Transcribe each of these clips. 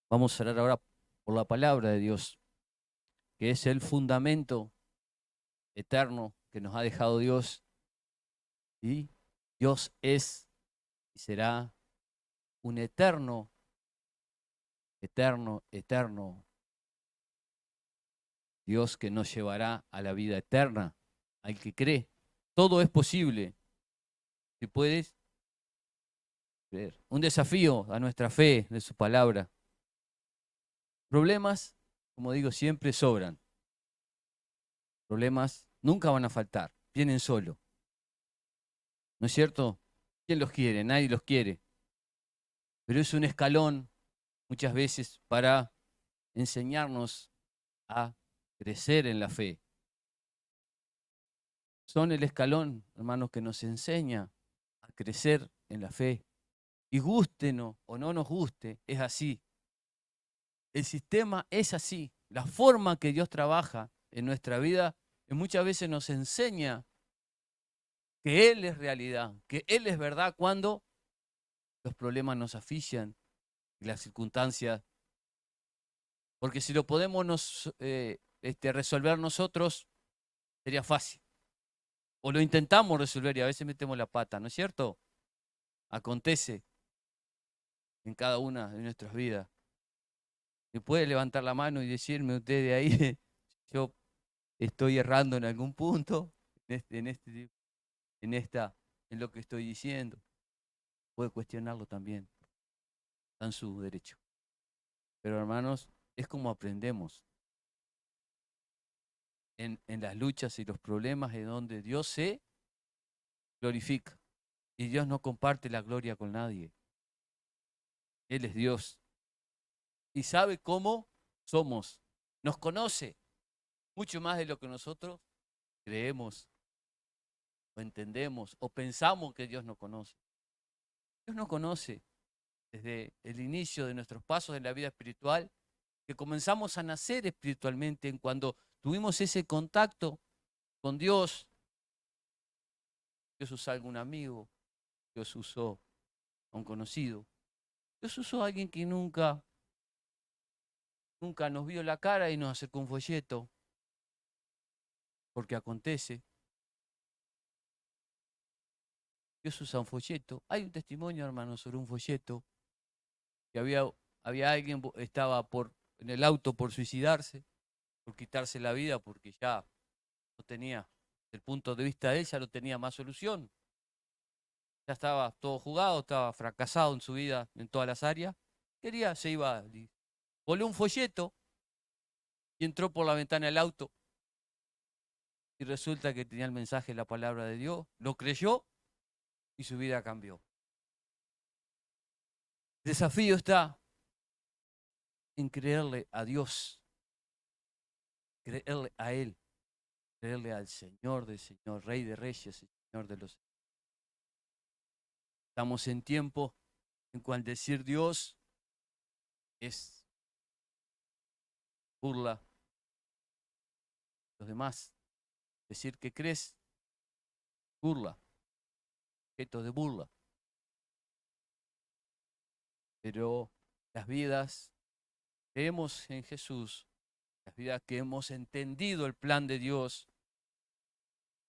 Vamos a orar ahora por la palabra de Dios, que es el fundamento eterno que nos ha dejado Dios. Y Dios es y será un eterno, eterno, eterno Dios que nos llevará a la vida eterna, al que cree. Todo es posible, si puedes creer. Un desafío a nuestra fe de su palabra. Problemas, como digo, siempre sobran. Problemas nunca van a faltar, vienen solo. ¿No es cierto? ¿Quién los quiere? Nadie los quiere. Pero es un escalón muchas veces para enseñarnos a crecer en la fe. Son el escalón, hermanos, que nos enseña a crecer en la fe. Y gústenos o no nos guste, es así. El sistema es así. La forma que Dios trabaja en nuestra vida muchas veces nos enseña que Él es realidad, que Él es verdad cuando los problemas nos asfixian y las circunstancias. Porque si lo podemos resolver nosotros, sería fácil. O lo intentamos resolver y a veces metemos la pata, ¿no es cierto? Acontece en cada una de nuestras vidas. Y puede levantar la mano y decirme usted de ahí, yo estoy errando en algún punto, en lo que estoy diciendo. Puede cuestionarlo también, está en su derecho. Pero hermanos, es como aprendemos en las luchas y los problemas en donde Dios se glorifica. Y Dios no comparte la gloria con nadie. Él es Dios. Y sabe cómo somos. Nos conoce mucho más de lo que nosotros creemos o entendemos o pensamos que Dios nos conoce. Dios nos conoce desde el inicio de nuestros pasos en la vida espiritual, que comenzamos a nacer espiritualmente en cuando tuvimos ese contacto con Dios. Dios usó a algún amigo, Dios usó a un conocido, Dios usó a alguien que nunca nos vio la cara y nos acercó un folleto, porque acontece. Dios usa un folleto. Hay un testimonio, hermano, sobre un folleto que había alguien, estaba en el auto por suicidarse, por quitarse la vida, porque ya no tenía, desde el punto de vista de él, ya no tenía más solución. Ya estaba todo jugado, estaba fracasado en su vida en todas las áreas. Se iba, voló un folleto y entró por la ventana del auto. Y resulta que tenía el mensaje de la palabra de Dios, lo creyó y su vida cambió. El desafío está en creerle a Dios, creerle a Él, creerle al Señor del Señor, Rey de Reyes y Señor de los... Estamos en tiempo en cual decir Dios es burla a los demás. Decir que crees, burla, objeto de burla. Pero las vidas creemos en Jesús, las vidas que hemos entendido el plan de Dios,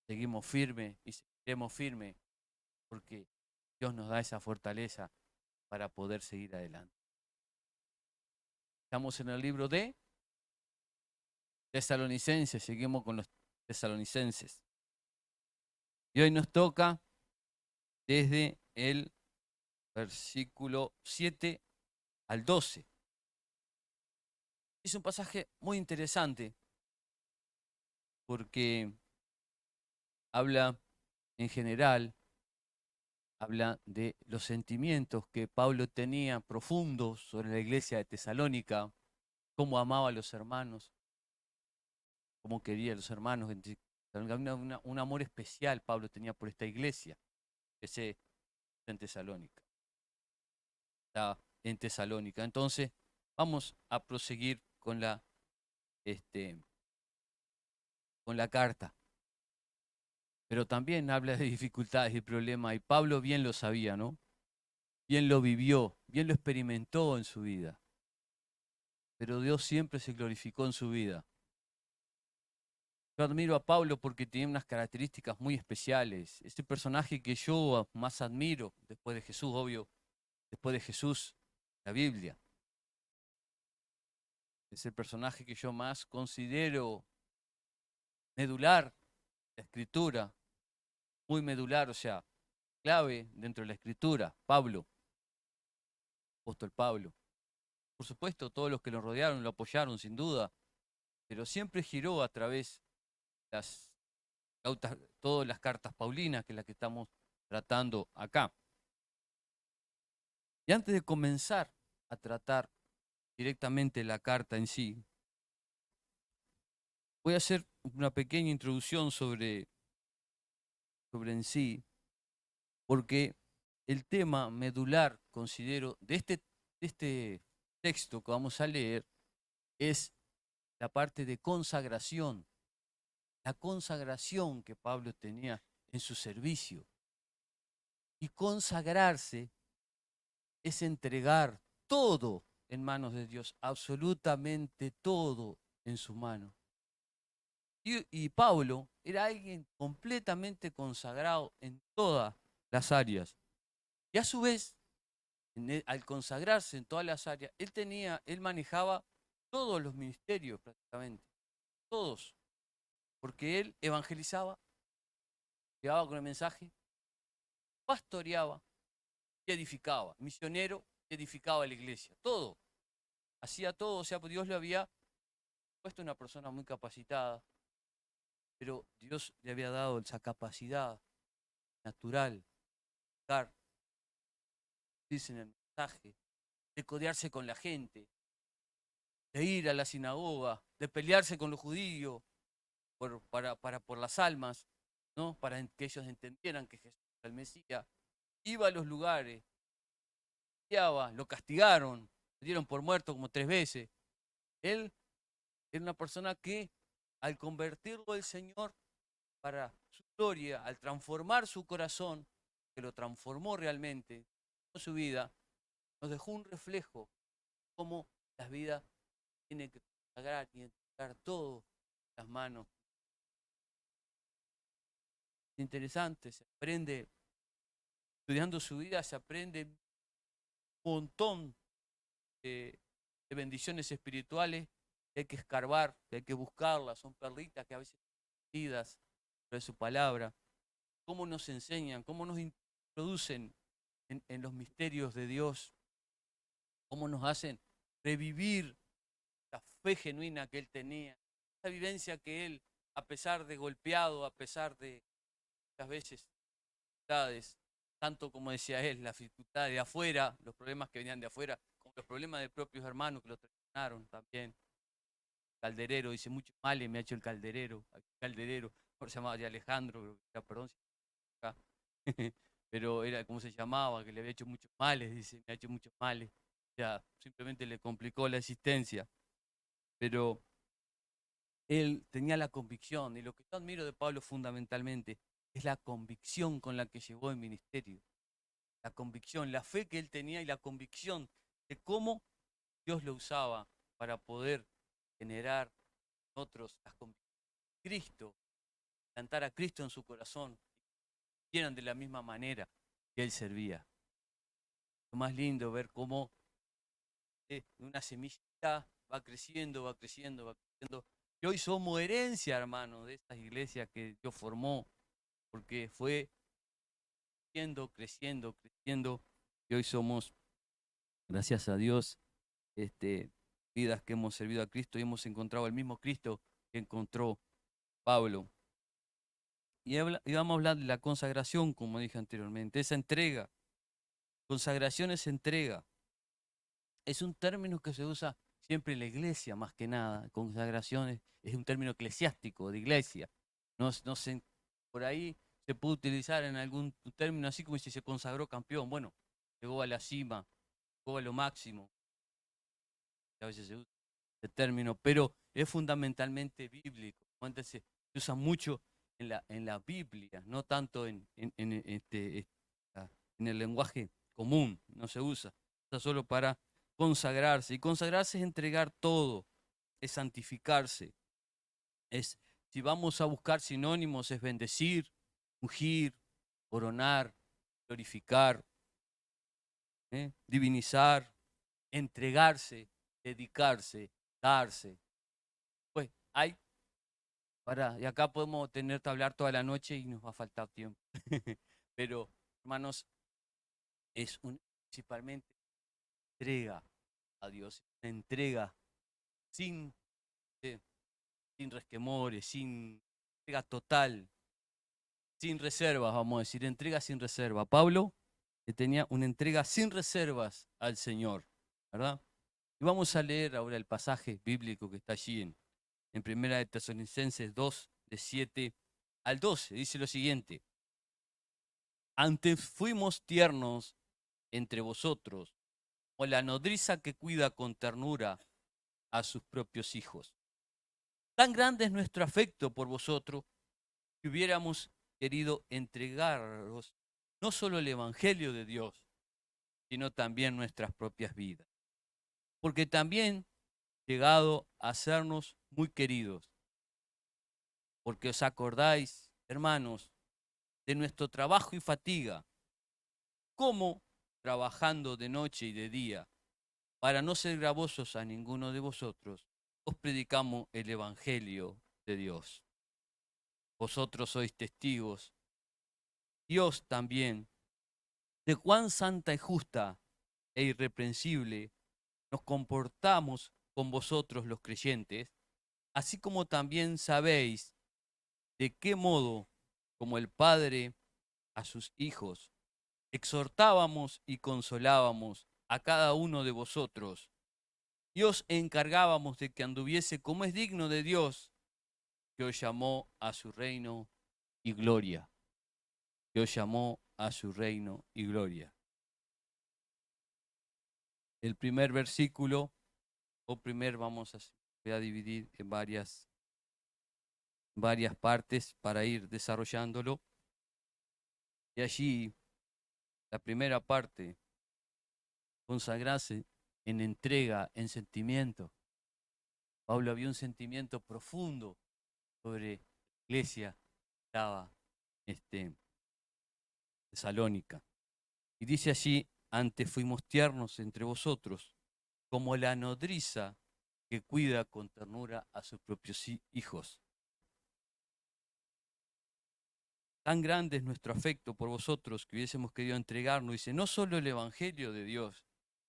seguimos firme y seguiremos firme porque Dios nos da esa fortaleza para poder seguir adelante. Estamos en el libro de Tesalonicenses, seguimos con los tesalonicenses. Y hoy nos toca desde el versículo 7 al 12. Es un pasaje muy interesante porque habla en general, habla de los sentimientos que Pablo tenía profundos sobre la iglesia de Tesalónica, cómo amaba a los hermanos, cómo quería a los hermanos. Un amor especial Pablo tenía por esta iglesia, ese en Tesalónica. Está en Tesalónica. Entonces, vamos a proseguir este, con la carta. Pero también habla de dificultades y problemas, y Pablo bien lo sabía, ¿no? Bien lo vivió, bien lo experimentó en su vida. pero Dios siempre se glorificó en su vida. Yo admiro a Pablo porque tiene unas características muy especiales. Es el personaje que yo más admiro después de Jesús, obvio, después de Jesús, la Biblia. Es el personaje que yo más considero medular, la Escritura, muy medular, o sea, clave dentro de la Escritura. Pablo, apóstol Pablo. Por supuesto, todos los que lo rodearon lo apoyaron, sin duda, pero siempre giró a través de todas las cartas paulinas, que es la que estamos tratando acá. Y antes de comenzar a tratar directamente la carta en sí, voy a hacer una pequeña introducción sobre en sí, porque el tema medular, considero, de este texto que vamos a leer, es la parte de consagración, la consagración que Pablo tenía en su servicio. Y consagrarse es entregar todo en manos de Dios, absolutamente todo en su mano. Y Pablo era alguien completamente consagrado en todas las áreas. Y a su vez, al consagrarse en todas las áreas, él manejaba todos los ministerios prácticamente, todos, porque él evangelizaba, llevaba con el mensaje, pastoreaba y edificaba, misionero, edificaba la iglesia, todo, hacía todo, o sea, pues Dios le había puesto una persona muy capacitada, pero Dios le había dado esa capacidad natural, dar, dice en el mensaje, de codearse con la gente, de ir a la sinagoga, de pelearse con los judíos por las almas, ¿no? Para que ellos entendieran que Jesús era el Mesías. Iba a los lugares, lo castigaron, lo dieron por muerto como 3 veces. Él era una persona que al convertirlo el Señor para su gloria, al transformar su corazón, que lo transformó realmente, su vida, nos dejó un reflejo de cómo las vidas tienen que consagrar y entregar todo en las manos. Es interesante, se aprende, estudiando su vida, se aprende un montón de, de bendiciones espirituales que hay que escarbar, que hay que buscarlas, son perlitas que a veces perdidas de su palabra. Cómo nos enseñan, cómo nos introducen en los misterios de Dios, cómo nos hacen revivir la fe genuina que él tenía, esa vivencia que él, a pesar de golpeado, a pesar de muchas veces dificultades, tanto como decía él, las dificultades de afuera, los problemas que venían de afuera, como los problemas de propios hermanos que lo traicionaron también. Calderero, dice, muchos males me ha hecho el calderero, se llamaba de Alejandro, perdón, acá. Pero era como se llamaba, que le había hecho muchos males, dice, me ha hecho muchos males. O sea, simplemente le complicó la existencia. Pero él tenía la convicción, y lo que yo admiro de Pablo fundamentalmente es la convicción con la que llevó el ministerio. La convicción, la fe que él tenía y la convicción de cómo Dios lo usaba para poder generar en otros las convicciones de Cristo, plantar a Cristo en su corazón, y vieran de la misma manera que él servía. Lo más lindo ver cómo una semillita va creciendo, va creciendo, va creciendo. Y hoy somos herencia, hermano, de estas iglesias que Dios formó, porque fue creciendo, creciendo, creciendo. Y hoy somos, gracias a Dios, vidas que hemos servido a Cristo y hemos encontrado el mismo Cristo que encontró Pablo. Y vamos a hablar de la consagración, como dije anteriormente, esa entrega. Consagración es entrega. Es un término que se usa siempre en la iglesia, más que nada. Consagración es un término eclesiástico, de iglesia. No se, por ahí se puede utilizar en algún término así como si se consagró campeón. Bueno, llegó a la cima, llegó a lo máximo. A veces se usa ese término, pero es fundamentalmente bíblico. Antes se usa mucho en la Biblia, no tanto en el lenguaje común, no se usa. Se usa solo para consagrarse. Y consagrarse es entregar todo, es santificarse. Si vamos a buscar sinónimos, es bendecir, ungir, coronar, glorificar, divinizar, entregarse, dedicarse, darse. Pues y acá podemos tener que hablar toda la noche y nos va a faltar tiempo. Pero, hermanos, principalmente entrega a Dios, una entrega sin, eh, sin resquemores, sin entrega total, sin reservas, vamos a decir, entrega sin reserva. Pablo tenía una entrega sin reservas al Señor, ¿verdad? Y vamos a leer ahora el pasaje bíblico que está allí en Primera de Tesalonicenses 2, de 7 al 12. Dice lo siguiente: antes fuimos tiernos entre vosotros, o la nodriza que cuida con ternura a sus propios hijos. Tan grande es nuestro afecto por vosotros que hubiéramos querido entregaros no solo el Evangelio de Dios, sino también nuestras propias vidas. Porque también llegado a sernos muy queridos, porque os acordáis, hermanos, de nuestro trabajo y fatiga, como trabajando de noche y de día, para no ser gravosos a ninguno de vosotros, os predicamos el Evangelio de Dios. Vosotros sois testigos, Dios también, de cuán santa y justa e irreprensible nos comportamos con vosotros los creyentes, así como también sabéis de qué modo, como el Padre a sus hijos, exhortábamos y consolábamos a cada uno de vosotros, y os encargábamos de que anduviese como es digno de Dios, que os llamó a su reino y gloria. Que os llamó a su reino y gloria. El primer versículo, voy a dividir en varias partes para ir desarrollándolo. Y allí, la primera parte, consagrarse en entrega, en sentimiento. Pablo había un sentimiento profundo sobre la iglesia que estaba Tesalónica. Y dice allí: antes fuimos tiernos entre vosotros, como la nodriza que cuida con ternura a sus propios hijos. Tan grande es nuestro afecto por vosotros que hubiésemos querido entregarnos, dice, no solo el Evangelio de Dios,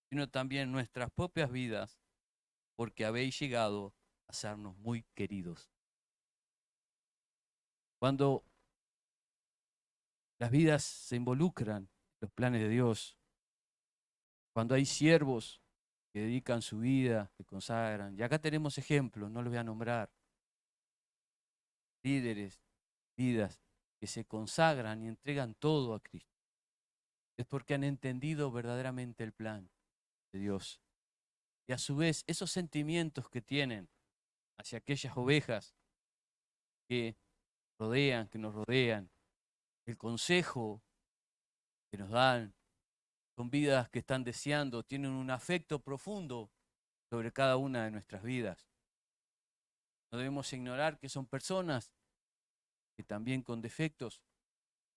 sino también nuestras propias vidas, porque habéis llegado a sernos muy queridos. Cuando las vidas se involucran en los planes de Dios, cuando hay siervos que dedican su vida, que consagran, y acá tenemos ejemplos, no los voy a nombrar, líderes, vidas que se consagran y entregan todo a Cristo, es porque han entendido verdaderamente el plan de Dios. Y a su vez, esos sentimientos que tienen hacia aquellas ovejas que que nos rodean, el consejo que nos dan, son vidas que están deseando, tienen un afecto profundo sobre cada una de nuestras vidas. No debemos ignorar que son personas que también con defectos,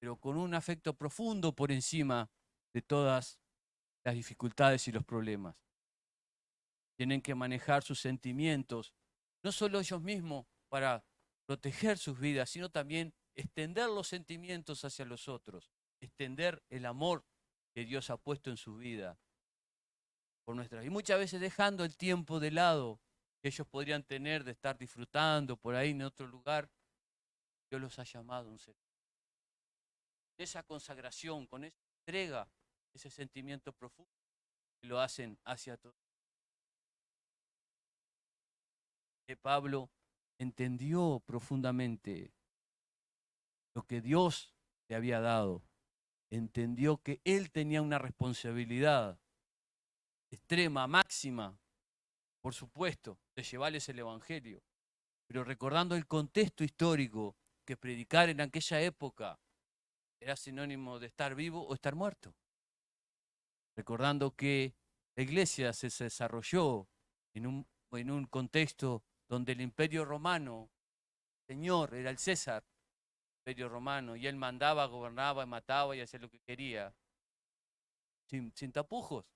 pero con un afecto profundo por encima de todas las dificultades y los problemas. Tienen que manejar sus sentimientos, no solo ellos mismos para proteger sus vidas, sino también extender los sentimientos hacia los otros, extender el amor que Dios ha puesto en su vida por nuestras. Y muchas veces dejando el tiempo de lado que ellos podrían tener de estar disfrutando por ahí en otro lugar, Dios los ha llamado a un servicio. Esa consagración, con esa entrega, ese sentimiento profundo, que lo hacen hacia todos. Pablo entendió profundamente lo que Dios le había dado. Entendió que él tenía una responsabilidad extrema, máxima, por supuesto, de llevarles el Evangelio. Pero recordando el contexto histórico, que predicar en aquella época era sinónimo de estar vivo o estar muerto. Recordando que La iglesia se desarrolló en un contexto donde el Imperio Romano, el Señor era el César, el Imperio Romano, y él mandaba, gobernaba, mataba y hacía lo que quería, sin tapujos.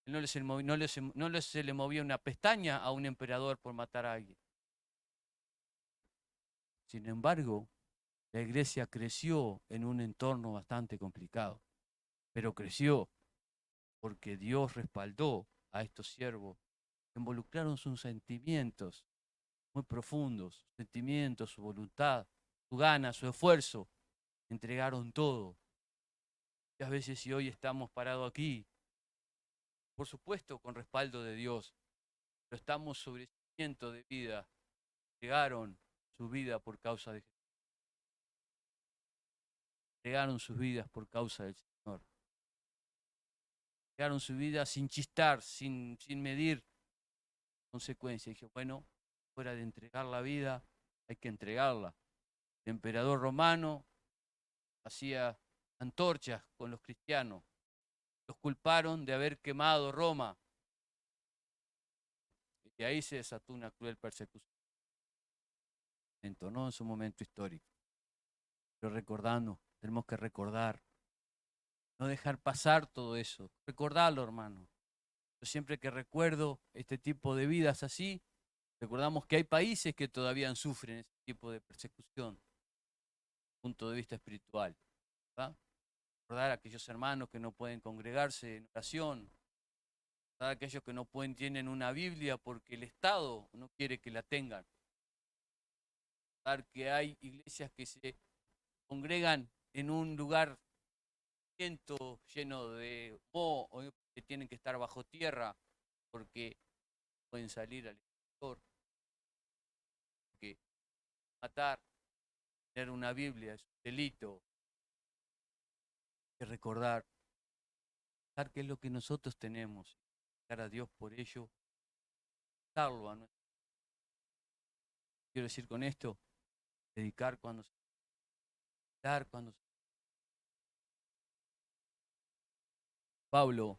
No se le movía una pestaña a un emperador por matar a alguien. Sin embargo, la iglesia creció en un entorno bastante complicado, pero creció porque Dios respaldó a estos siervos, involucraron sus sentimientos muy profundos, sus sentimientos, su voluntad, su gana, su esfuerzo, entregaron todo. Muchas veces si hoy estamos parados aquí, por supuesto con respaldo de Dios, pero estamos sobre cimiento de vida, entregaron su vida por causa de Jesús, entregaron sus vidas por causa del Señor, entregaron su vida sin chistar, sin medir consecuencias. Dije, bueno, fuera de entregar la vida, hay que entregarla. El emperador romano hacía antorchas con los cristianos. Los culparon de haber quemado Roma. Y ahí se desató una cruel persecución. No en su momento histórico. Pero recordando, tenemos que recordar, no dejar pasar todo eso. Recordarlo, hermano. Yo siempre que recuerdo este tipo de vidas así, recordamos que hay países que todavía sufren ese tipo de persecución, desde el punto de vista espiritual. ¿Verdad? Recordar a aquellos hermanos que no pueden congregarse en oración, recordar a aquellos que no pueden, tienen una Biblia porque el Estado no quiere que la tengan. Recordar que hay iglesias que se congregan en un lugar lleno de moho, o que tienen que estar bajo tierra porque pueden salir al exterior, porque matar, tener una Biblia es un delito. Hay que recordar qué es lo que nosotros tenemos, dar a Dios por ello, darlo a nuestro. Quiero decir con esto, dedicar cuando se dar cuando se... Pablo,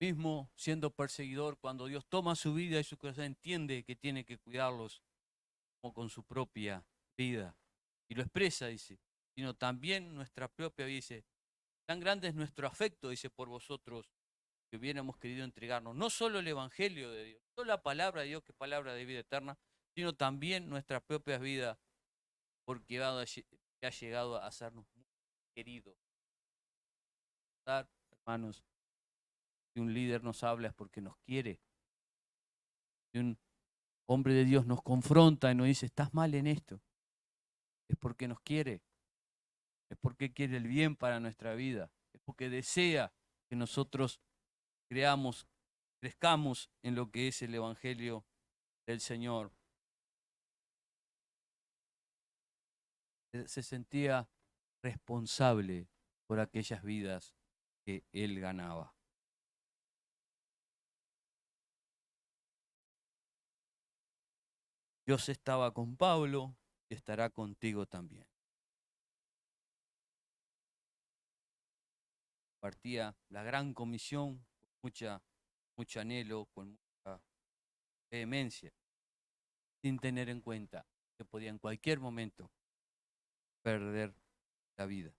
mismo siendo perseguidor, cuando Dios toma su vida y su corazón, entiende que tiene que cuidarlos como con su propia vida. Y lo expresa, dice, sino también nuestra propia vida, dice, tan grande es nuestro afecto, dice, por vosotros, que hubiéramos querido entregarnos, no solo el Evangelio de Dios, no solo la palabra de Dios, que es palabra de vida eterna, sino también nuestras propias vidas, porque ha llegado a hacernos muy queridos. Hermanos, si un líder nos habla es porque nos quiere. Si un hombre de Dios nos confronta y nos dice, estás mal en esto, es porque nos quiere, es porque quiere el bien para nuestra vida, es porque desea que nosotros crezcamos en lo que es el Evangelio del Señor. Se sentía responsable por aquellas vidas que él ganaba. Dios estaba con Pablo y estará contigo también. Partía la gran comisión con mucho anhelo, con mucha vehemencia, sin tener en cuenta que podía en cualquier momento perder la vida.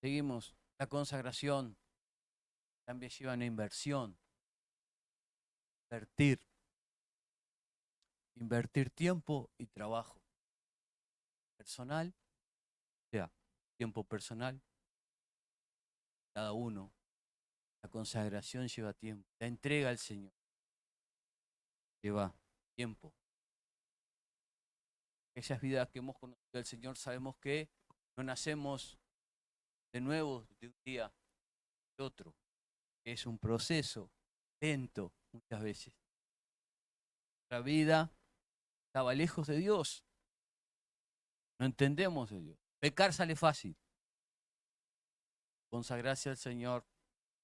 Seguimos. La consagración también lleva una inversión. Invertir tiempo y trabajo personal, o sea, tiempo personal, cada uno. La consagración lleva tiempo. La entrega al Señor lleva tiempo. Aquellas vidas que hemos conocido al Señor sabemos que no nacemos de nuevo de un día al otro. Es un proceso lento muchas veces. Nuestra vida estaba lejos de Dios. No entendemos de Dios. Pecar sale fácil. Consagrarse al Señor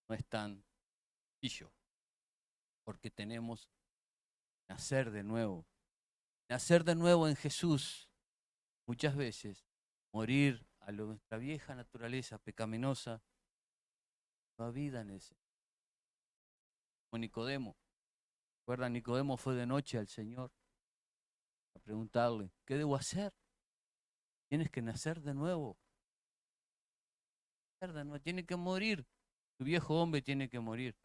no es tan sencillo, porque tenemos que nacer de nuevo. Nacer de nuevo en Jesús, muchas veces morir a nuestra vieja naturaleza pecaminosa nueva vida en el Señor. Como Nicodemo. ¿Recuerdan? Nicodemo fue de noche al Señor a preguntarle, ¿qué debo hacer? Tienes que nacer de nuevo. Nacer de nuevo. Tiene que morir. Tu viejo hombre tiene que morir.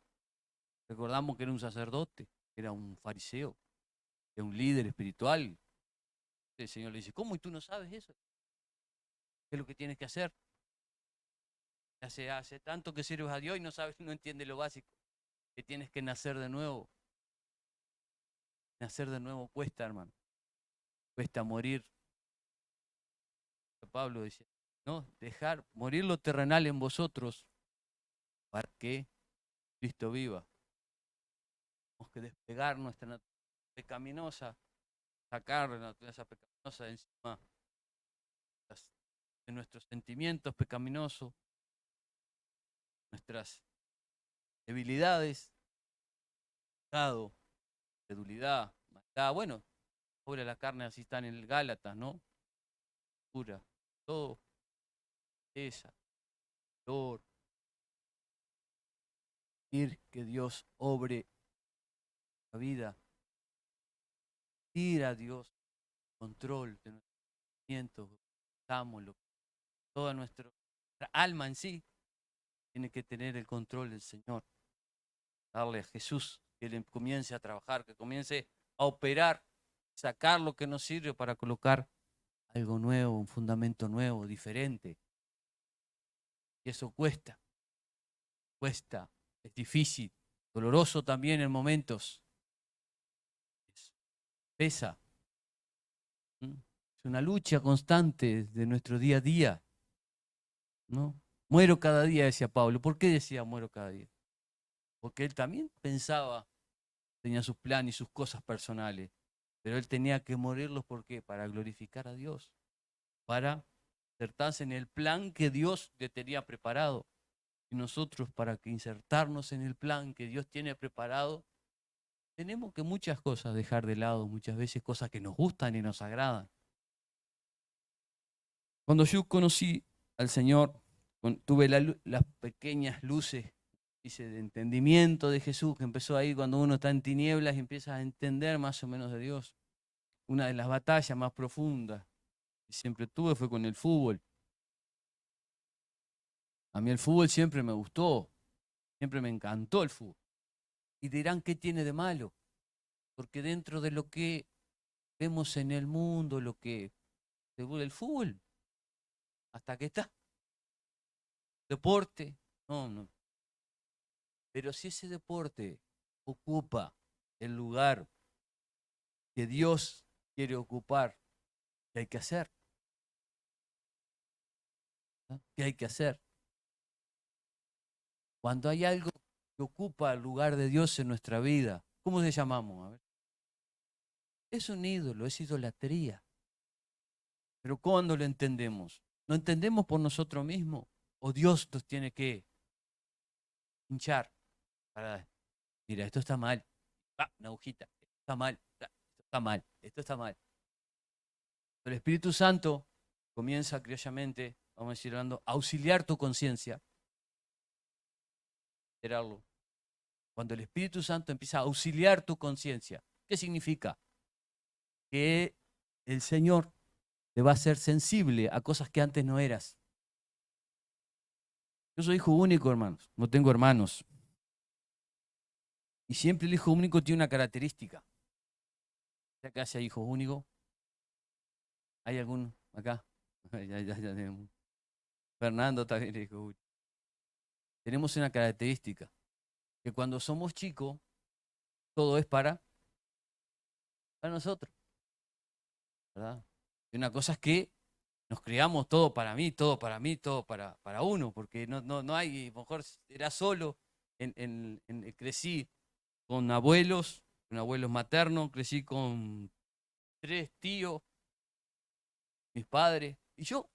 Recordamos que era un sacerdote, era un fariseo, era un líder espiritual. El Señor le dice, ¿cómo? ¿Y tú no sabes eso? ¿Qué es lo que tienes que hacer? Hace tanto que sirves a Dios y no sabes, no entiendes lo básico. Que tienes que nacer de nuevo. Nacer de nuevo cuesta, hermano. Cuesta morir. Pablo dice, ¿no? Dejar morir lo terrenal en vosotros para que Cristo viva. Tenemos que despegar nuestra naturaleza pecaminosa, sacar la naturaleza pecaminosa de encima de nuestros sentimientos pecaminosos, nuestras debilidades, pecado, credulidad, maldad. Bueno, sobre la carne así están en el Gálatas, ¿no? Pura, todo, esa, dolor, ir que Dios obre la vida, ir a Dios, control de nuestros sentimientos, estamos, toda nuestra alma en sí tiene que tener el control del Señor. Darle a Jesús que Él comience a trabajar, que comience a operar, sacar lo que nos sirve para colocar algo nuevo, un fundamento nuevo, diferente. Y eso cuesta, es difícil, doloroso también en momentos. Pesa. Es una lucha constante de nuestro día a día, ¿no? Muero cada día, decía Pablo. ¿Por qué decía muero cada día? Porque él también pensaba, tenía sus planes y sus cosas personales, pero él tenía que morirlos, ¿por qué? Para glorificar a Dios, para insertarse en el plan que Dios le tenía preparado. Y nosotros, para que insertarnos en el plan que Dios tiene preparado, tenemos que muchas cosas dejar de lado, muchas veces cosas que nos gustan y nos agradan. Cuando yo conocí al Señor, tuve las pequeñas luces, dice, de entendimiento de Jesús, que empezó ahí cuando uno está en tinieblas y empieza a entender más o menos de Dios. Una de las batallas más profundas que siempre tuve fue con el fútbol. A mí el fútbol siempre me gustó, siempre me encantó el fútbol. Y dirán, ¿qué tiene de malo? Porque dentro de lo que vemos en el mundo, lo que el fútbol, hasta que está, deporte, no, no. Pero si ese deporte ocupa el lugar que Dios quiere ocupar, ¿qué hay que hacer? ¿No? ¿Qué hay que hacer? Cuando hay algo que ocupa el lugar de Dios en nuestra vida, ¿cómo le llamamos? A ver. Es un ídolo, es idolatría. Pero ¿cuándo lo entendemos? ¿Lo entendemos por nosotros mismos? ¿O Dios nos tiene que hinchar para, mira, esto está mal? Ah, una agujita, esto está mal, esto está mal, esto está mal. El Espíritu Santo comienza criollamente, vamos a decir hablando, a auxiliar tu conciencia. Cuando el Espíritu Santo empieza a auxiliar tu conciencia, ¿qué significa? Que el Señor te va a hacer sensible a cosas que antes no eras. Yo soy hijo único, hermanos, no tengo hermanos. Y siempre el hijo único tiene una característica. ¿Ya que haya hijos únicos? ¿Hay alguno acá? Ya tenemos. Fernando también es hijo único. Tenemos una característica, que cuando somos chicos, todo es para nosotros, ¿verdad? Y una cosa es que nos criamos todo para mí, todo para mí, todo para uno, porque no hay, a lo mejor era solo, crecí con abuelos maternos, crecí con 3 tíos, mis padres, y yo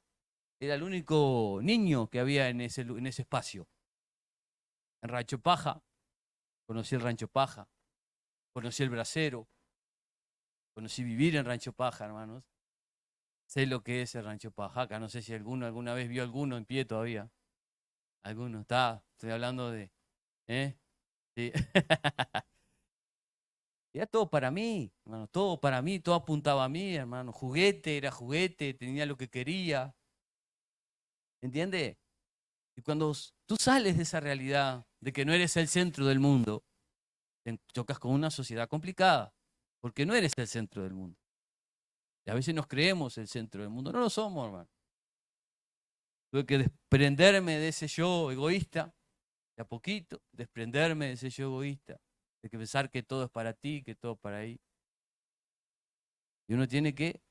era el único niño que había en ese espacio. En Rancho Paja, conocí el Rancho Paja, conocí el Bracero, conocí vivir en Rancho Paja, hermanos. Sé lo que es el Rancho Pajaca, no sé si alguno alguna vez vio alguno en pie todavía. Algunos, estoy hablando de, ¿eh? Sí. Era todo para mí, hermano, todo para mí, todo apuntaba a mí, hermano. Juguete, era juguete, tenía lo que quería. ¿Entiendes? Y cuando tú sales de esa realidad, de que no eres el centro del mundo, te chocas con una sociedad complicada, porque no eres el centro del mundo. Y a veces nos creemos el centro del mundo, no lo somos, hermano. Tuve que desprenderme de ese yo egoísta, de a poquito, desprenderme de ese yo egoísta, de que pensar que todo es para ti, que todo es para ahí. Y uno tiene que,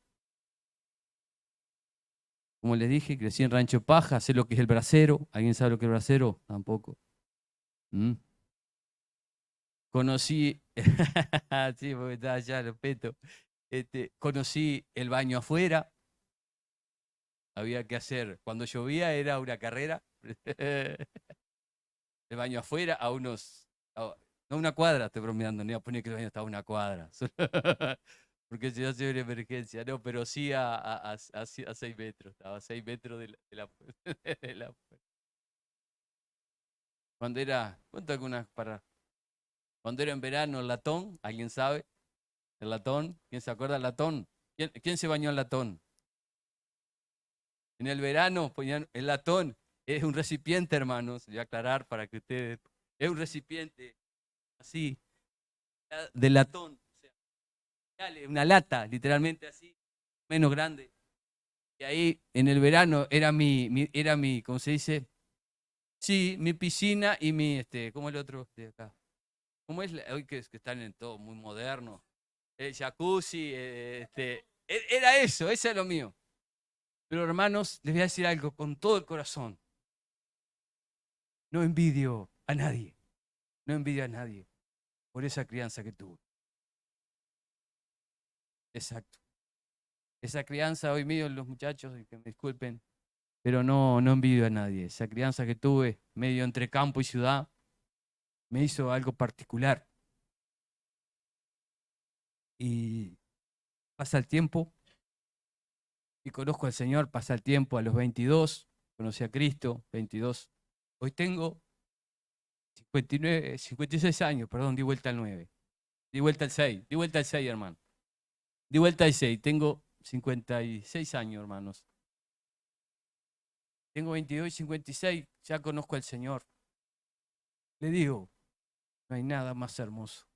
como les dije, crecí en Rancho Paja, sé lo que es el bracero. ¿Alguien sabe lo que es el bracero? Tampoco. ¿Mm? Conocí, sí, porque estaba allá, lo peto. Conocí el baño afuera, había que hacer, cuando llovía era una carrera, el baño afuera a unos, no una cuadra, estoy bromeando, no iba a poner que el baño estaba a una cuadra, porque si no se ve una emergencia, no, pero sí a 6 metros, estaba a 6 metros de la- cuando era, cuento algunas para, cuando era en verano el latón, ¿alguien sabe? El latón, ¿quién se acuerda del latón? ¿Quién se bañó en latón? En el verano ponían el latón, es un recipiente, hermanos, voy a aclarar para que ustedes, es un recipiente así, de latón, o sea, dale, una lata, literalmente así, menos grande. Y ahí en el verano era mi, ¿cómo se dice? Sí, mi piscina y mi, ¿cómo es el otro de acá? ¿Cómo es hoy que están en todo muy moderno? El jacuzzi, era eso es lo mío. Pero hermanos, les voy a decir algo con todo el corazón. No envidio a nadie, no envidio a nadie por esa crianza que tuve. Exacto. Esa crianza hoy medio los muchachos, y que me disculpen, pero no envidio a nadie. Esa crianza que tuve, medio entre campo y ciudad, me hizo algo particular. Y pasa el tiempo, y conozco al Señor, pasa el tiempo, a los 22, conocí a Cristo, 22. Hoy tengo 59, 56 años, perdón, di vuelta al 9. Di vuelta al 6, di vuelta al 6, hermano. Di vuelta al 6, tengo 56 años, hermanos. Tengo 22 y 56, ya conozco al Señor. Le digo, no hay nada más hermoso,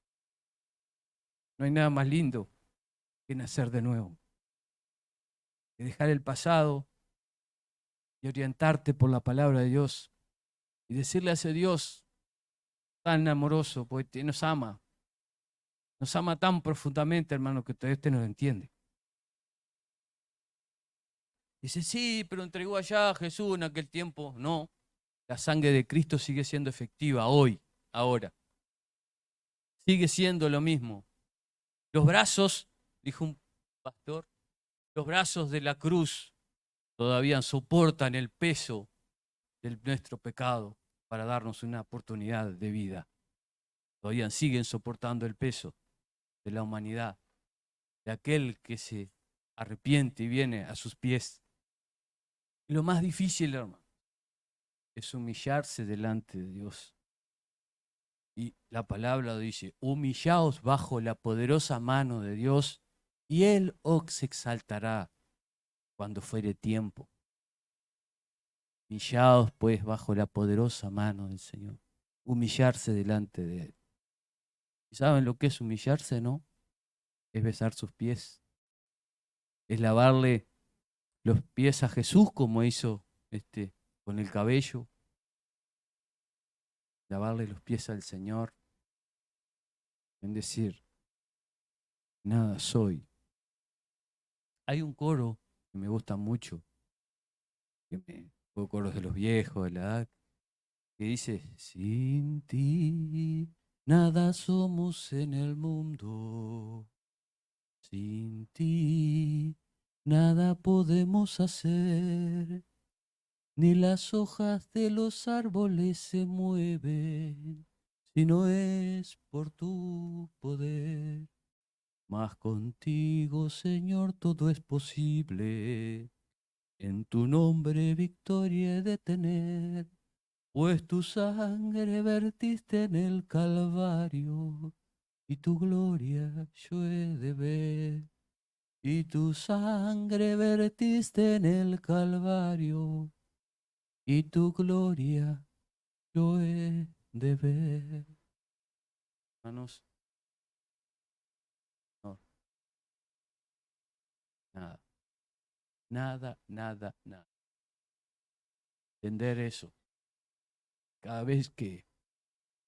no hay nada más lindo que nacer de nuevo, que dejar el pasado y orientarte por la palabra de Dios y decirle a ese Dios tan amoroso, porque nos ama tan profundamente, hermano, que todavía usted no lo entiende. Dice, sí, pero entregó allá a Jesús en aquel tiempo. No, la sangre de Cristo sigue siendo efectiva hoy, ahora. Sigue siendo lo mismo. Los brazos, dijo un pastor, los brazos de la cruz todavía soportan el peso de nuestro pecado para darnos una oportunidad de vida. Todavía siguen soportando el peso de la humanidad, de aquel que se arrepiente y viene a sus pies. Y lo más difícil, hermano, es humillarse delante de Dios. Y la palabra dice, humillaos bajo la poderosa mano de Dios y Él os exaltará cuando fuere tiempo. Humillaos pues bajo la poderosa mano del Señor. Humillarse delante de Él. ¿Y saben lo que es humillarse, no? Es besar sus pies. Es lavarle los pies a Jesús como hizo con el cabello. Lavarle los pies al Señor. En decir, nada soy. Hay un coro que me gusta mucho, coros de los viejos, de la edad, que dice, sin ti nada somos en el mundo. Sin ti nada podemos hacer, ni las hojas de los árboles se mueven, si no es por tu poder. Mas contigo, Señor, todo es posible, en tu nombre victoria he de tener. Pues tu sangre vertiste en el Calvario, y tu gloria yo he de ver. Y tu sangre vertiste en el Calvario, y tu gloria yo he de ver. Hermanos, no, nada, nada, nada, nada. Entender eso. Cada vez que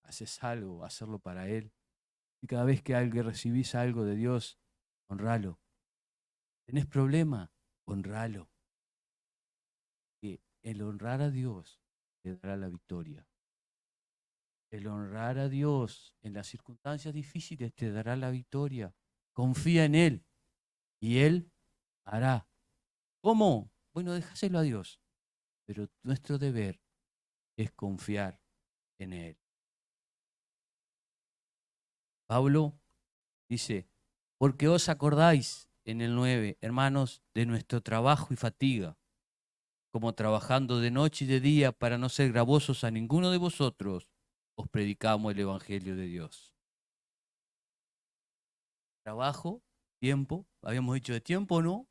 haces algo, hacerlo para Él. Y cada vez que recibís algo de Dios, honralo. ¿Tenés problema? Honralo. Que el honrar a Dios te dará la victoria. El honrar a Dios en las circunstancias difíciles te dará la victoria. Confía en Él y Él hará. ¿Cómo? Bueno, déjaselo a Dios. Pero nuestro deber es confiar en Él. Pablo dice, porque os acordáis en el 9, hermanos, de nuestro trabajo y fatiga, como trabajando de noche y de día para no ser gravosos a ninguno de vosotros, os predicamos el Evangelio de Dios. Trabajo, tiempo, habíamos dicho de tiempo, ¿no?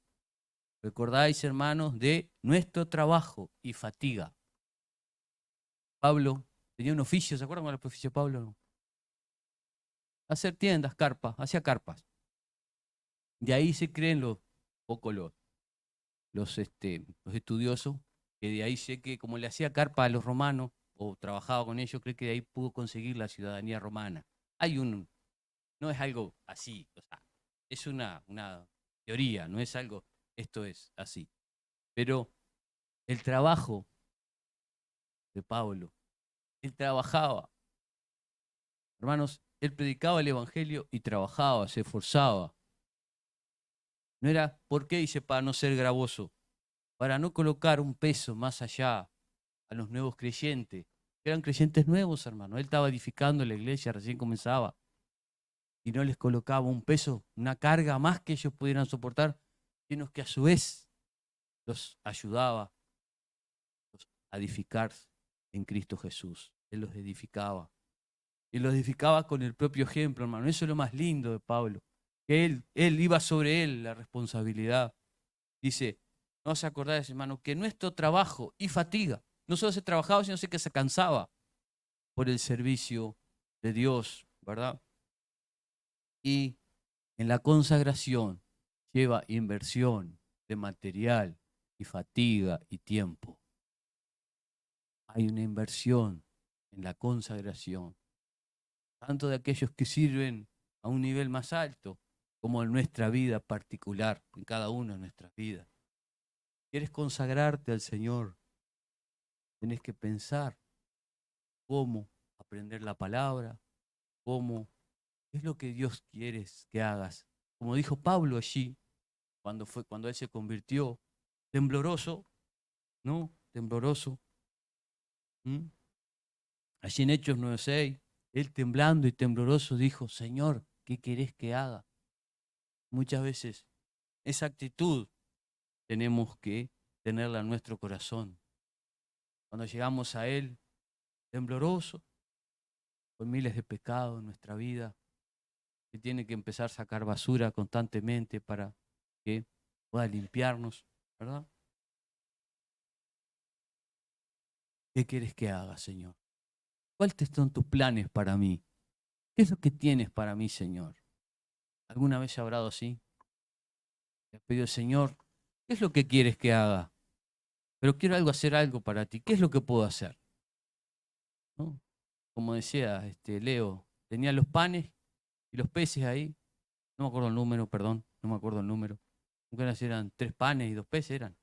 Recordáis, hermanos, de nuestro trabajo y fatiga. Pablo tenía un oficio, ¿se acuerdan cuál era el oficio de Pablo? Hacer tiendas, carpas, hacía carpas. De ahí se creen poco los estudiosos, que de ahí sé que como le hacía carpa a los romanos o trabajaba con ellos, creo que de ahí pudo conseguir la ciudadanía romana. No es algo así, o sea, es una teoría, no es algo, esto es así. Pero el trabajo de Pablo, él trabajaba, hermanos, él predicaba el evangelio y trabajaba, se esforzaba. No era, ¿por qué dice? Para no ser gravoso, para no colocar un peso más allá a los nuevos creyentes. Eran creyentes nuevos, hermano. Él estaba edificando la iglesia, recién comenzaba. Y no les colocaba un peso, una carga más que ellos pudieran soportar, sino que a su vez los ayudaba a edificar en Cristo Jesús. Él los edificaba. Y los edificaba con el propio ejemplo, hermano. Eso es lo más lindo de Pablo. Que él iba sobre él la responsabilidad. Dice, no os acordáis, hermano, que nuestro trabajo y fatiga, no solo se trabajaba, sino que se cansaba por el servicio de Dios, ¿verdad? Y en la consagración lleva inversión de material y fatiga y tiempo. Hay una inversión en la consagración, tanto de aquellos que sirven a un nivel más alto, como en nuestra vida particular, en cada uno de nuestras vidas. ¿Quieres consagrarte al Señor? Tenés que pensar cómo aprender la palabra, cómo, qué es lo que Dios quiere que hagas. Como dijo Pablo allí, cuando él se convirtió, tembloroso, ¿no? Tembloroso. ¿Mm? Allí en Hechos 9:6, él temblando y tembloroso dijo, Señor, ¿qué querés que haga? Muchas veces esa actitud tenemos que tenerla en nuestro corazón. Cuando llegamos a Él, tembloroso, con miles de pecados en nuestra vida, que tiene que empezar a sacar basura constantemente para que pueda limpiarnos, ¿verdad? ¿Qué quieres que haga, Señor? ¿Cuáles son tus planes para mí? ¿Qué es lo que tienes para mí, Señor? ¿Alguna vez he orado así? Le he pedido, Señor, ¿qué es lo que quieres que haga? Pero quiero hacer algo para ti. ¿Qué es lo que puedo hacer? ¿No? Como decía Leo, tenía los panes y los peces ahí. No me acuerdo el número, perdón, no me acuerdo el número. Nunca eran 3 panes y 2 peces, eran.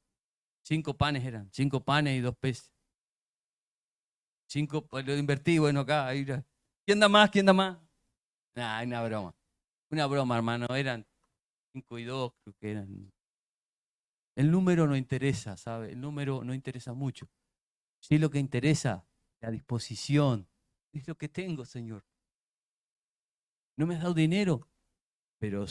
5 panes eran, 5 panes y 2 peces. 5, pues lo invertí, bueno, acá, ahí. ¿Quién da más? ¿Quién da más? Nah, una broma. Una broma, hermano. Eran 5 y 2, creo que eran. El número no interesa, ¿sabe? El número no interesa mucho. Sí, lo que interesa, la disposición. Es lo que tengo, Señor. No me has dado dinero, pero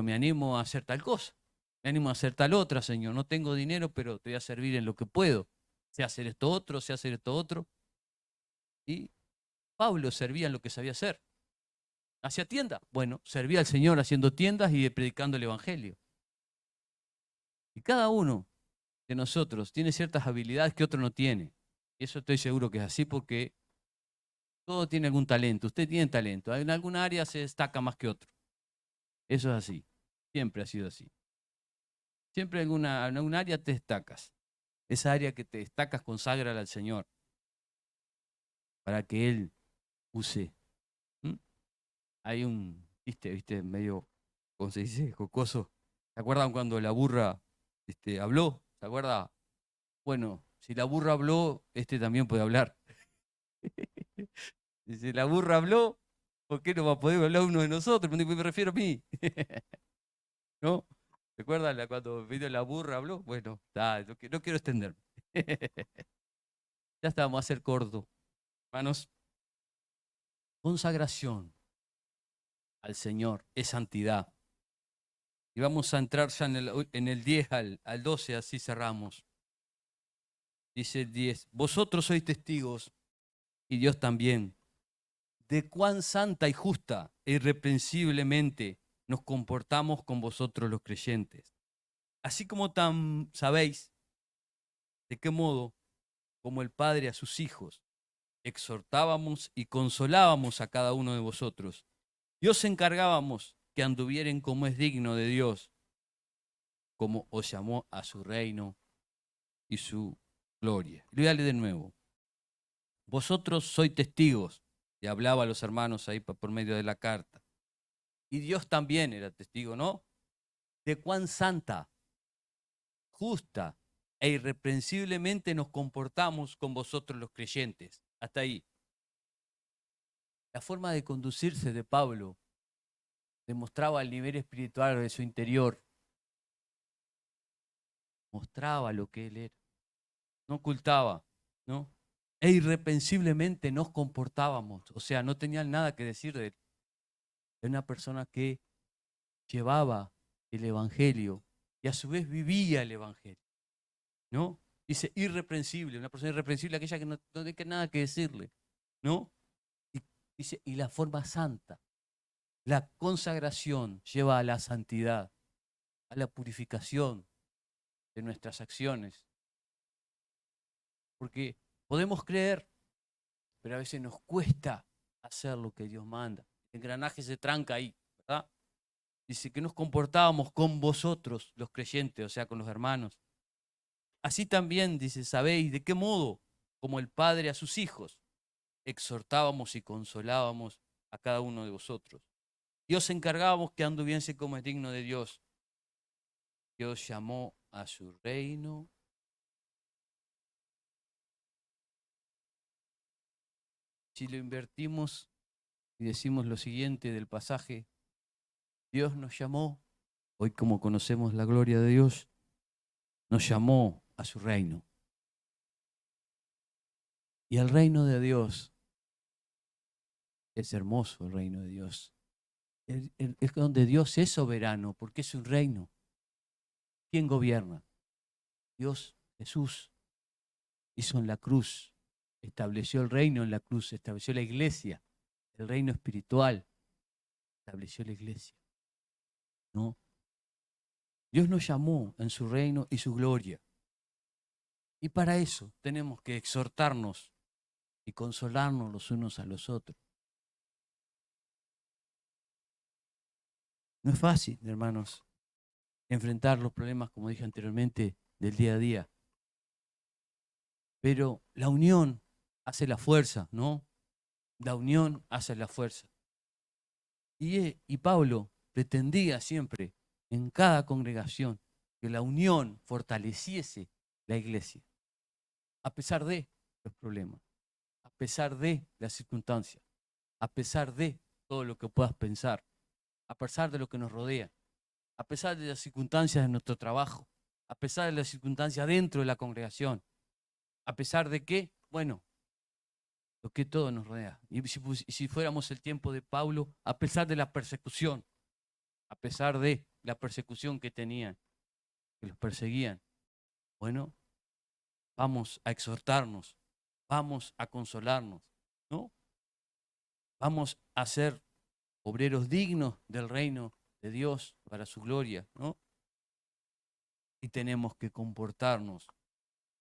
me animo a hacer tal cosa. Me animo a hacer tal otra, Señor. No tengo dinero, pero te voy a servir en lo que puedo. sé hacer esto otro, sé hacer esto otro. Y Pablo servía en lo que sabía hacer. ¿Hacía tienda? Bueno, servía al Señor haciendo tiendas y predicando el Evangelio. Y cada uno de nosotros tiene ciertas habilidades que otro no tiene. Y eso estoy seguro que es así porque todo tiene algún talento. Usted tiene talento. En alguna área se destaca más que otro. Eso es así. Siempre ha sido así. Siempre en alguna área te destacas. Esa área que te destacas, conságrala al Señor para que Él use. ¿Mm? Hay un viste, medio, ¿cómo se dice? Jocoso. ¿Se acuerdan cuando la burra habló? ¿Se acuerda? Bueno, si la burra habló, este también puede hablar. Y si la burra habló, ¿por qué no va a poder hablar uno de nosotros? Me refiero a mí. ¿No? ¿Recuerdan cuando vino la burra habló? Bueno, no quiero extenderme. Ya estábamos a hacer corto. Hermanos, consagración al Señor es santidad. Y vamos a entrar ya en el 10 al 12, así cerramos. Dice el 10, vosotros sois testigos, y Dios también, de cuán santa y justa e irreprensiblemente nos comportamos con vosotros los creyentes. Así como sabéis de qué modo, como el Padre a sus hijos, exhortábamos y consolábamos a cada uno de vosotros, y os encargábamos que anduvieren como es digno de Dios, como os llamó a su reino y su gloria. Lo voy a leer de nuevo. Vosotros sois testigos, y hablaba a los hermanos ahí por medio de la carta. Y Dios también era testigo, ¿no? De cuán santa, justa e irreprensiblemente nos comportamos con vosotros los creyentes. Hasta ahí. La forma de conducirse de Pablo demostraba el nivel espiritual de su interior. Mostraba lo que él era. No ocultaba, ¿no? E irreprensiblemente nos comportábamos. O sea, no tenían nada que decir de él. Era una persona que llevaba el Evangelio y a su vez vivía el Evangelio, ¿no? Dice irreprensible, una persona irreprensible, aquella que no tiene nada que decirle, ¿no? Y dice, y la forma santa, la consagración lleva a la santidad, a la purificación de nuestras acciones, porque podemos creer, pero a veces nos cuesta hacer lo que Dios manda. El engranaje se tranca ahí, ¿verdad? Dice que nos comportábamos con vosotros, los creyentes, o sea, con los hermanos. Así también, dice, ¿sabéis de qué modo? Como el Padre a sus hijos, exhortábamos y consolábamos a cada uno de vosotros. Y os encargábamos que anduviese como es digno de Dios, que os llamó a su reino. Si lo invertimos y decimos lo siguiente del pasaje, Dios nos llamó, hoy como conocemos la gloria de Dios, nos llamó a su reino. Y el reino de Dios es hermoso, el reino de Dios. Es donde Dios es soberano, porque es un reino. ¿Quién gobierna? Dios, Jesús, hizo en la cruz, estableció el reino en la cruz, estableció la iglesia, el reino espiritual, estableció la iglesia. ¿No? Dios nos llamó en su reino y su gloria. Y para eso tenemos que exhortarnos y consolarnos los unos a los otros. No es fácil, hermanos, enfrentar los problemas, como dije anteriormente, del día a día. Pero la unión hace la fuerza, ¿no? La unión hace la fuerza. Y Pablo pretendía siempre, en cada congregación, que la unión fortaleciese la iglesia, a pesar de los problemas, a pesar de las circunstancias, a pesar de todo lo que puedas pensar, a pesar de lo que nos rodea, a pesar de las circunstancias de nuestro trabajo, a pesar de las circunstancias dentro de la congregación, a pesar de que, bueno, lo que todo nos rodea. Y si fuéramos el tiempo de Pablo, a pesar de la persecución, a pesar de la persecución que tenían, que los perseguían, bueno, vamos a exhortarnos, vamos a consolarnos, ¿no? Vamos a ser obreros dignos del reino de Dios para su gloria, ¿no? Y tenemos que comportarnos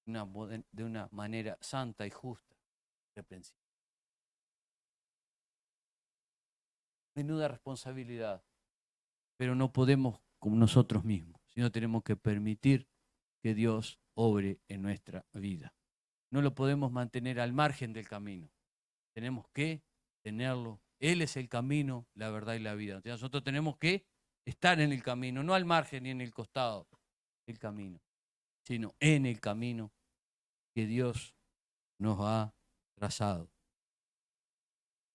de una manera santa y justa, reprensible. Menuda responsabilidad, pero no podemos con nosotros mismos, sino tenemos que permitir que Dios obre en nuestra vida. No lo podemos mantener al margen del camino. Tenemos que tenerlo. Él es el camino, la verdad y la vida. Entonces nosotros tenemos que estar en el camino, no al margen ni en el costado del camino, sino en el camino que Dios nos ha trazado.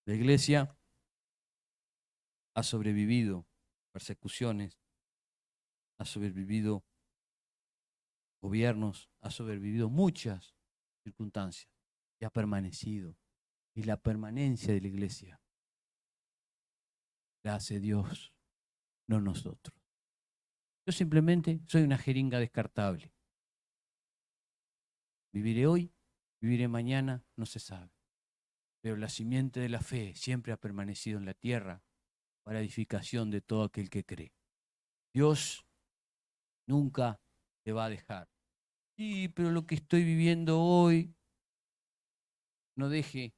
La iglesia ha sobrevivido persecuciones, ha sobrevivido gobiernos, ha sobrevivido muchas circunstancias y ha permanecido. Y la permanencia de la iglesia la hace Dios, no nosotros. Yo simplemente soy una jeringa descartable. Viviré hoy, viviré mañana, no se sabe. Pero la simiente de la fe siempre ha permanecido en la tierra para edificación de todo aquel que cree. Dios nunca te va a dejar. Sí, pero lo que estoy viviendo hoy, no deje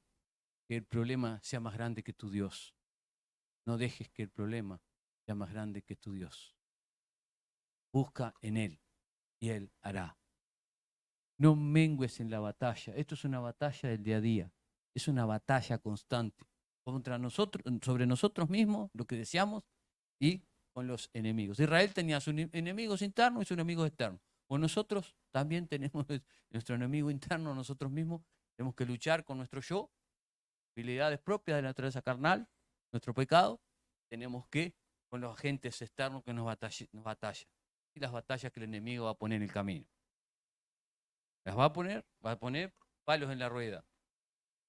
que el problema sea más grande que tu Dios. No dejes que el problema sea más grande que tu Dios. Busca en Él y Él hará. No mengues en la batalla. Esto es una batalla del día a día. Es una batalla constante contra nosotros, sobre nosotros mismos, lo que deseamos, y con los enemigos. Israel tenía sus enemigos internos y sus enemigos externos. O nosotros también tenemos nuestro enemigo interno, nosotros mismos. Tenemos que luchar con nuestro yo, habilidades propias de la naturaleza carnal, nuestro pecado. Tenemos que, con los agentes externos que nos batallan. Y las batallas que el enemigo va a poner en el camino. Las va a poner palos en la rueda.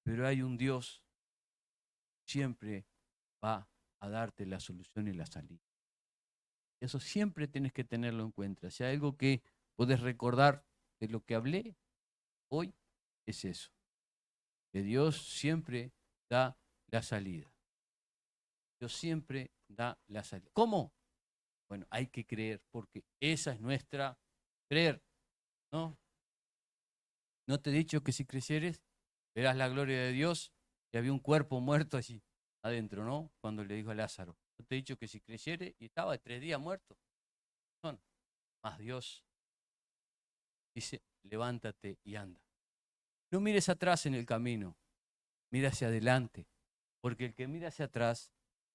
Pero hay un Dios que siempre va a darte la solución y la salida. Eso siempre tienes que tenerlo en cuenta. Si hay algo que puedes recordar de lo que hablé hoy, es eso. Que Dios siempre da la salida. Dios siempre da la salida. ¿Cómo? Bueno, hay que creer, porque esa es nuestra creer, ¿no? ¿No te he dicho que si creyeres, verás la gloria de Dios? Y había un cuerpo muerto allí adentro, ¿no? Cuando le dijo a Lázaro. ¿No te he dicho que si creyere? Y estaba 3 días muerto. Son. Más Dios dice, levántate y anda. No mires atrás en el camino, mira hacia adelante. Porque el que mira hacia atrás,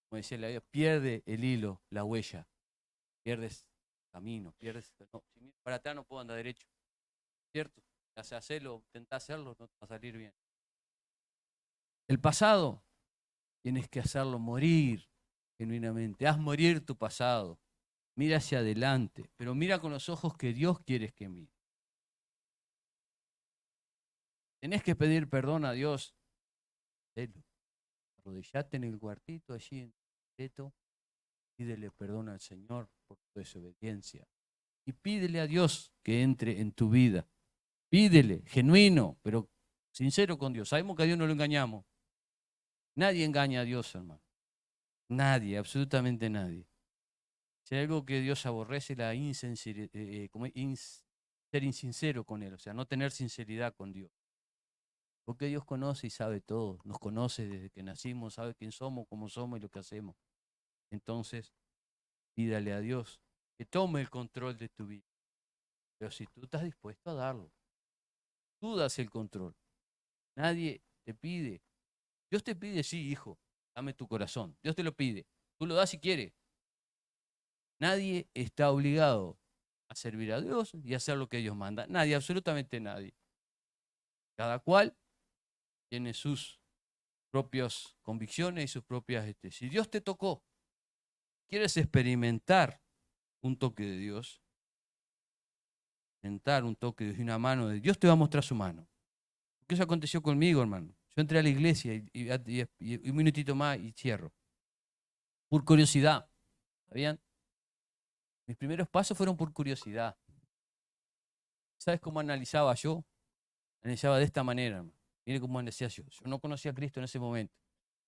como decía la Biblia, pierde el hilo, la huella. Pierdes camino, pierdes... No, si miras para atrás no puedo andar derecho. ¿Cierto? Si hacerlo, intentás hacerlo, no te va a salir bien. El pasado tienes que hacerlo morir genuinamente. Haz morir tu pasado. Mira hacia adelante, pero mira con los ojos que Dios quiere que mire. Tenés que pedir perdón a Dios. Arrodillate en el cuartito allí en secreto, pídele perdón al Señor por tu desobediencia. Y pídele a Dios que entre en tu vida. Pídele, genuino, pero sincero con Dios. Sabemos que a Dios no lo engañamos. Nadie engaña a Dios, hermano. Nadie, absolutamente nadie. Si hay algo que Dios aborrece, la insinceridad, ser insincero con Él, o sea, no tener sinceridad con Dios. Porque Dios conoce y sabe todo, nos conoce desde que nacimos, sabe quién somos, cómo somos y lo que hacemos. Entonces, pídale a Dios que tome el control de tu vida. Pero si tú estás dispuesto a darlo, tú das el control. Nadie te pide. Dios te pide, sí, hijo, dame tu corazón. Dios te lo pide. Tú lo das si quieres. Nadie está obligado a servir a Dios y a hacer lo que Dios manda. Nadie, absolutamente nadie. Cada cual tiene sus propias convicciones y sus propias... Si Dios te tocó, quieres experimentar un toque de Dios, experimentar un toque de Dios y una mano de Dios, te va a mostrar su mano. Porque eso aconteció conmigo, hermano. Yo entré a la iglesia y un minutito más y cierro. Por curiosidad. ¿Sabían? Mis primeros pasos fueron por curiosidad. ¿Sabes cómo analizaba yo? Analizaba de esta manera, hermano. Mire cómo analizaba yo. Yo no conocía a Cristo en ese momento.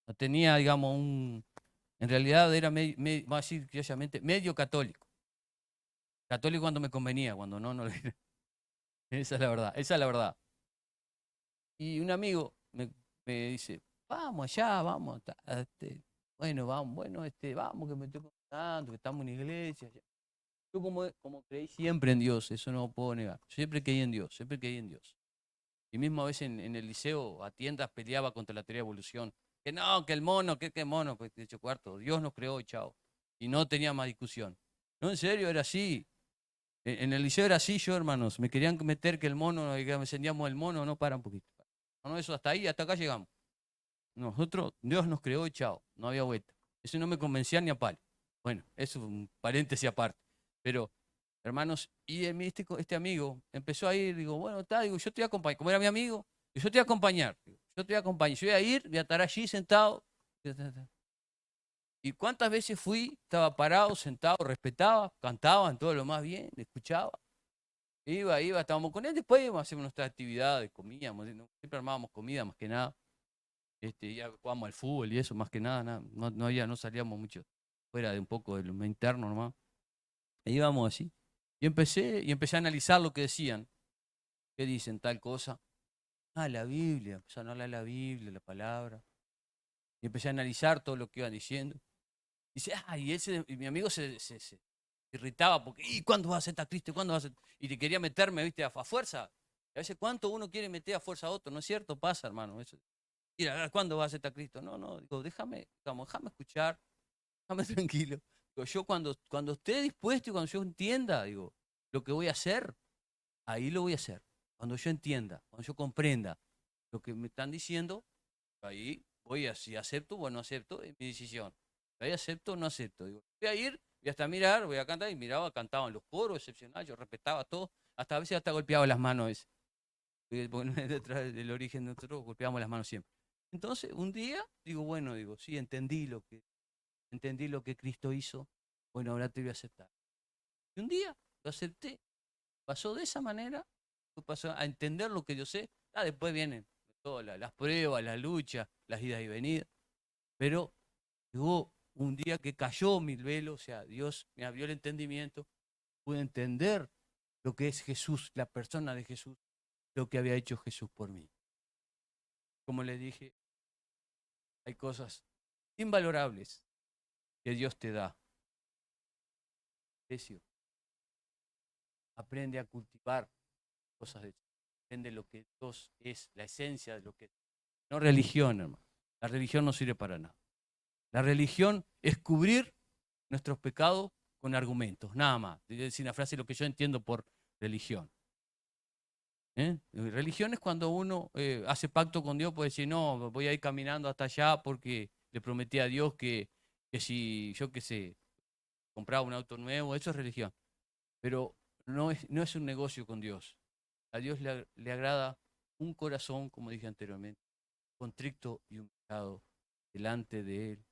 No tenía, digamos, en realidad era, vamos a decir criollamente, medio católico. Católico cuando me convenía, cuando no, no lo era. Esa es la verdad, esa es la verdad. Y un amigo me dice, vamos allá, vamos. Bueno, vamos, vamos, que me estoy contando, que estamos en iglesia. Yo como creí siempre en Dios, eso no lo puedo negar. Siempre creí en Dios, siempre creí en Dios. Y mismo a veces en el liceo, a tiendas, peleaba contra la teoría de evolución. Que no, que el mono, que mono, pues de hecho cuarto, Dios nos creó y chao. Y no tenía más discusión. No, en serio, era así. En el liceo era así yo, hermanos. Me querían meter que el mono, que me encendíamos el mono, no, para un poquito. No, eso hasta ahí, hasta acá llegamos. Nosotros, Dios nos creó y chao, no había vuelta. Eso no me convencía ni a palo. Bueno, eso es un paréntesis aparte. Pero, hermanos, y este amigo empezó a ir, digo, bueno, está, digo, yo te voy a acompañar. Como era mi amigo, yo te voy a acompañar. Yo te voy a acompañar. Yo voy a ir, voy a estar allí sentado. ¿Y cuántas veces fui? Estaba parado, sentado, respetaba, cantaban todo lo más bien, escuchaba. Iba, estábamos con él, después íbamos a hacer nuestras actividades, comíamos, siempre armábamos comida más que nada. Ya jugábamos al fútbol y eso, más que nada, no salíamos mucho fuera de un poco de lo interno nomás. E íbamos así. Y empecé a analizar lo que decían. ¿Qué dicen tal cosa? Ah, la Biblia, empezaron a hablar la Biblia, la palabra. Y empecé a analizar todo lo que iban diciendo. Dice, y mi amigo se irritaba porque, ¿y cuándo va a aceptar Cristo? ¿Cuándo va a aceptar? Y te quería meterme, viste, a fuerza. Y a veces, ¿cuánto uno quiere meter a fuerza a otro? ¿No es cierto? Pasa, hermano. Eso. Mira, ¿cuándo va a aceptar Cristo? No, no, digo, déjame escuchar, déjame tranquilo. Digo, yo cuando esté dispuesto y cuando yo entienda, digo, lo que voy a hacer, ahí lo voy a hacer. Cuando yo entienda, cuando yo comprenda lo que me están diciendo, ahí voy a, si acepto o no acepto, es mi decisión. Ahí acepto o no acepto. Digo, voy a ir, voy hasta mirar, voy a cantar, y miraba, cantaban los coros, excepcional, yo respetaba todo, hasta a veces hasta golpeaba las manos, porque no es detrás del origen de nosotros, golpeamos las manos siempre. Entonces, un día, digo, bueno, digo, sí, entendí lo que Cristo hizo, bueno, ahora te voy a aceptar. Y un día lo acepté, pasó de esa manera, pasó a entender lo que yo sé. Después vienen todas las pruebas, las luchas, las idas y venidas, pero llegó un día que cayó mi velo, o sea, Dios me abrió el entendimiento, pude entender lo que es Jesús, la persona de Jesús, lo que había hecho Jesús por mí. Como les dije, hay cosas invalorables que Dios te da. Precio. Aprende a cultivar cosas de Dios. Aprende lo que Dios es, la esencia de lo que es. No religión, hermano. La religión no sirve para nada. La religión es cubrir nuestros pecados con argumentos, nada más. Es decir, una frase lo que yo entiendo por religión. Religión es cuando uno hace pacto con Dios, puede decir, no, voy a ir caminando hasta allá porque le prometí a Dios que si, yo qué sé, compraba un auto nuevo, eso es religión. Pero no es un negocio con Dios. A Dios le agrada un corazón, como dije anteriormente, contrito y humillado delante de Él.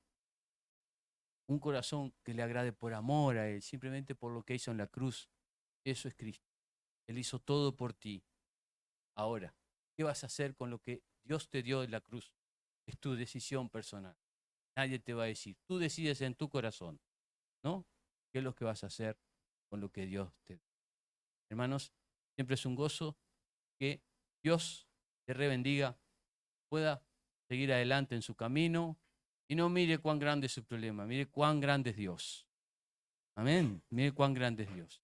Un corazón que le agrade por amor a Él, simplemente por lo que hizo en la cruz. Eso es Cristo. Él hizo todo por ti. Ahora, ¿qué vas a hacer con lo que Dios te dio en la cruz? Es tu decisión personal. Nadie te va a decir. Tú decides en tu corazón, ¿no? ¿Qué es lo que vas a hacer con lo que Dios te dio? Hermanos, siempre es un gozo que Dios te rebendiga, pueda seguir adelante en su camino y no mire cuán grande es su problema, mire cuán grande es Dios. Amén. Mire cuán grande es Dios.